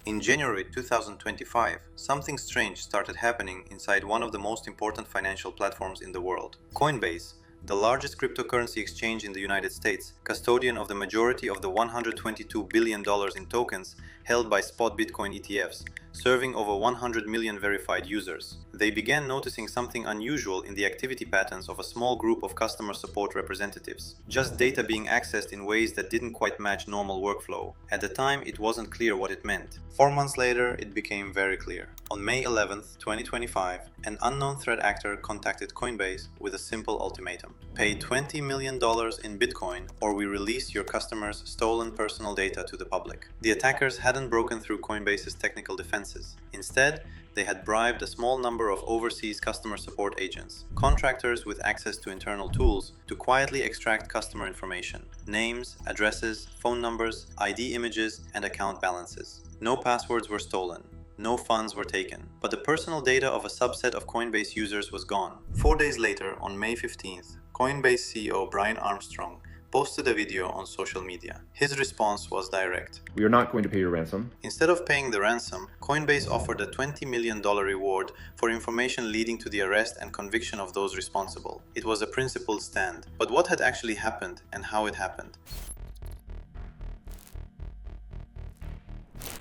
In January 2025, something strange started happening inside one of the most important financial platforms in the world. Coinbase, the largest cryptocurrency exchange in the United States, custodian of the majority of the $122 billion in tokens held by spot Bitcoin ETFs, serving over 100 million verified users. They began noticing something unusual in the activity patterns of a small group of customer support representatives. Just data being accessed in ways that didn't quite match normal workflow. At the time, it wasn't clear what it meant. 4 months later, it became very clear. On May 11, 2025, an unknown threat actor contacted Coinbase with a simple ultimatum. Pay $20 million in Bitcoin or we release your customers' stolen personal data to the public. The attackers hadn't broken through Coinbase's technical defenses. Instead, they had bribed a small number of overseas customer support agents, contractors with access to internal tools, to quietly extract customer information: names, addresses, phone numbers, ID images, and account balances. No passwords were stolen. No funds were taken, but the personal data of a subset of Coinbase users was gone. 4 days later, on May 15th, Coinbase CEO Brian Armstrong posted a video on social media. His response was direct. We are not going to pay your ransom. Instead of paying the ransom, Coinbase offered a $20 million reward for information leading to the arrest and conviction of those responsible. It was a principled stand. But what had actually happened and how it happened?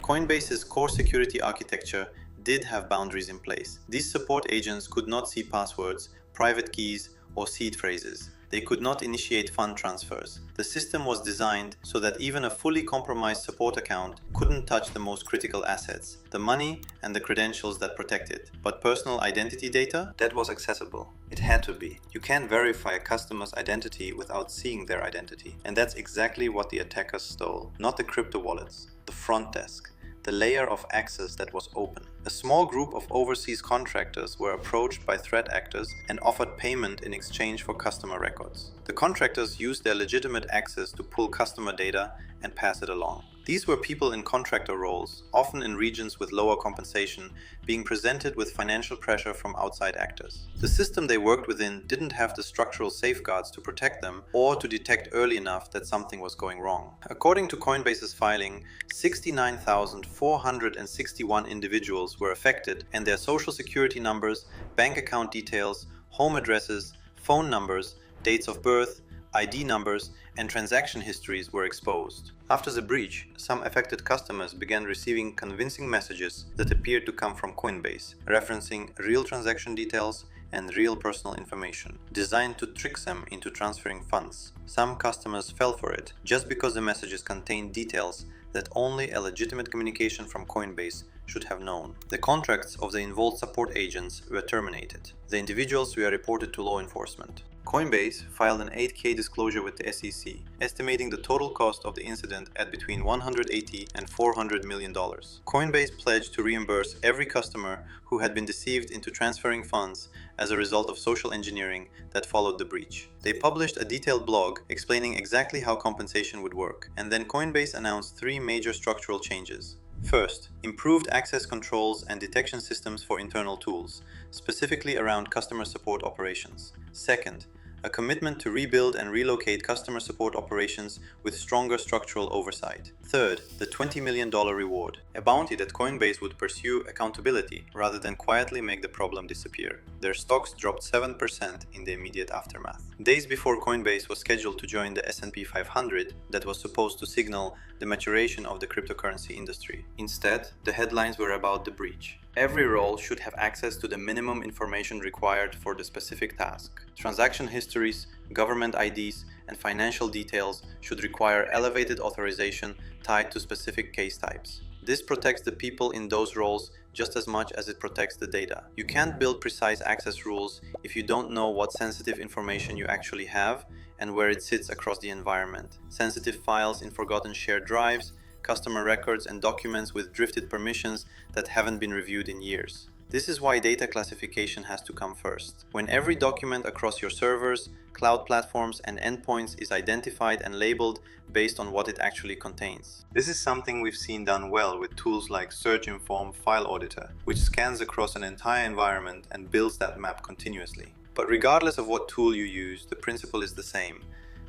Coinbase's core security architecture did have boundaries in place. These support agents could not see passwords, private keys, or seed phrases. They could not initiate fund transfers. The system was designed so that even a fully compromised support account couldn't touch the most critical assets, the money and the credentials that protect it. But personal identity data? That was accessible. It had to be. You can't verify a customer's identity without seeing their identity. And that's exactly what the attackers stole. Not the crypto wallets, the front desk, the layer of access that was open. A small group of overseas contractors were approached by threat actors and offered payment in exchange for customer records. The contractors used their legitimate access to pull customer data and pass it along. These were people in contractor roles, often in regions with lower compensation, being presented with financial pressure from outside actors. The system they worked within didn't have the structural safeguards to protect them or to detect early enough that something was going wrong. According to Coinbase's filing, 69,461 individuals were affected, and their social security numbers, bank account details, home addresses, phone numbers, dates of birth, ID numbers, and transaction histories were exposed. After the breach, some affected customers began receiving convincing messages that appeared to come from Coinbase, referencing real transaction details and real personal information, designed to trick them into transferring funds. Some customers fell for it just because the messages contained details that only a legitimate communication from Coinbase should have known. The contracts of the involved support agents were terminated. The individuals were reported to law enforcement. Coinbase filed an 8K disclosure with the SEC, estimating the total cost of the incident at between $180 and $400 million. Coinbase pledged to reimburse every customer who had been deceived into transferring funds as a result of social engineering that followed the breach. They published a detailed blog explaining exactly how compensation would work, and then Coinbase announced 3 major structural changes. First, improved access controls and detection systems for internal tools, specifically around customer support operations. Second, a commitment to rebuild and relocate customer support operations with stronger structural oversight. Third, the $20 million reward, a bounty that Coinbase would pursue accountability rather than quietly make the problem disappear. Their stocks dropped 7% in the immediate aftermath. Days before Coinbase was scheduled to join the S&P 500 that was supposed to signal the maturation of the cryptocurrency industry. Instead, the headlines were about the breach. Every role should have access to the minimum information required for the specific task. Transaction histories, government IDs, and financial details should require elevated authorization tied to specific case types. This protects the people in those roles just as much as it protects the data. You can't build precise access rules if you don't know what sensitive information you actually have and where it sits across the environment. Sensitive files in forgotten shared drives, customer records, and documents with drifted permissions that haven't been reviewed in years. This is why data classification has to come first. When every document across your servers, cloud platforms, and endpoints is identified and labeled based on what it actually contains. This is something we've seen done well with tools like Search Inform File Auditor, which scans across an entire environment and builds that map continuously. But regardless of what tool you use, the principle is the same.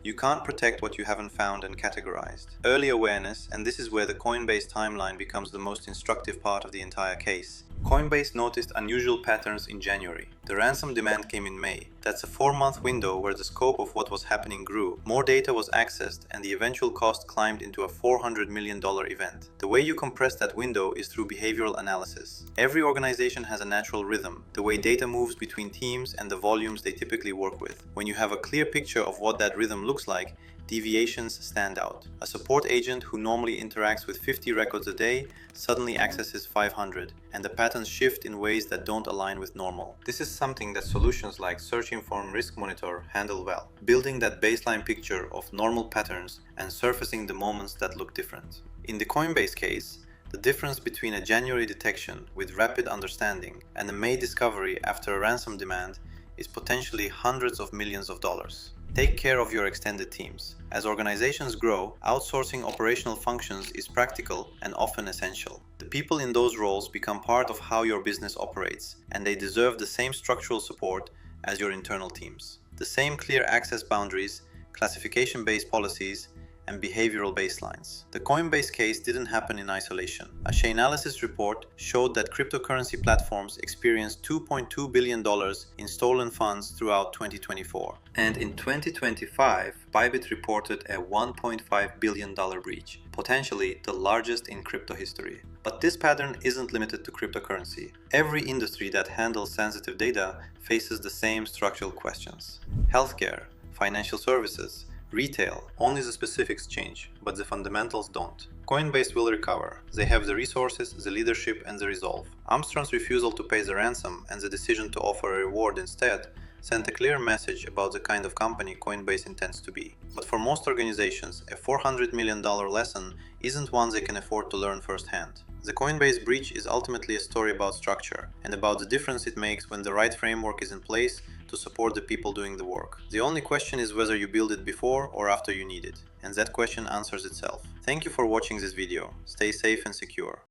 You can't protect what you haven't found and categorized. Early awareness, and this is where the Coinbase timeline becomes the most instructive part of the entire case. Coinbase noticed unusual patterns in January. The ransom demand came in May. That's a 4-month window where the scope of what was happening grew. More data was accessed and the eventual cost climbed into a $400 million event. The way you compress that window is through behavioral analysis. Every organization has a natural rhythm, the way data moves between teams and the volumes they typically work with. When you have a clear picture of what that rhythm looks like, deviations stand out. A support agent who normally interacts with 50 records a day suddenly accesses 500, and the patterns shift in ways that don't align with normal. This is something that solutions like Search Inform Risk Monitor handle well, building that baseline picture of normal patterns and surfacing the moments that look different. In the Coinbase case, the difference between a January detection with rapid understanding and a May discovery after a ransom demand is potentially hundreds of millions of dollars. Take care of your extended teams. As organizations grow, outsourcing operational functions is practical and often essential. The people in those roles become part of how your business operates, and they deserve the same structural support as your internal teams. The same clear access boundaries, classification-based policies, and behavioral baselines. The Coinbase case didn't happen in isolation. A Chainalysis report showed that cryptocurrency platforms experienced $2.2 billion in stolen funds throughout 2024. And in 2025, Bybit reported a $1.5 billion breach, potentially the largest in crypto history. But this pattern isn't limited to cryptocurrency. Every industry that handles sensitive data faces the same structural questions. Healthcare, financial services, retail, only the specifics change, but the fundamentals don't. Coinbase will recover. They have the resources, the leadership, and the resolve. Armstrong's refusal to pay the ransom and the decision to offer a reward instead sent a clear message about the kind of company Coinbase intends to be. But for most organizations, a $400 million lesson isn't one they can afford to learn firsthand. The Coinbase breach is ultimately a story about structure and about the difference it makes when the right framework is in place to support the people doing the work. The only question is whether you build it before or after you need it, and that question answers itself. Thank you for watching this video. Stay safe and secure.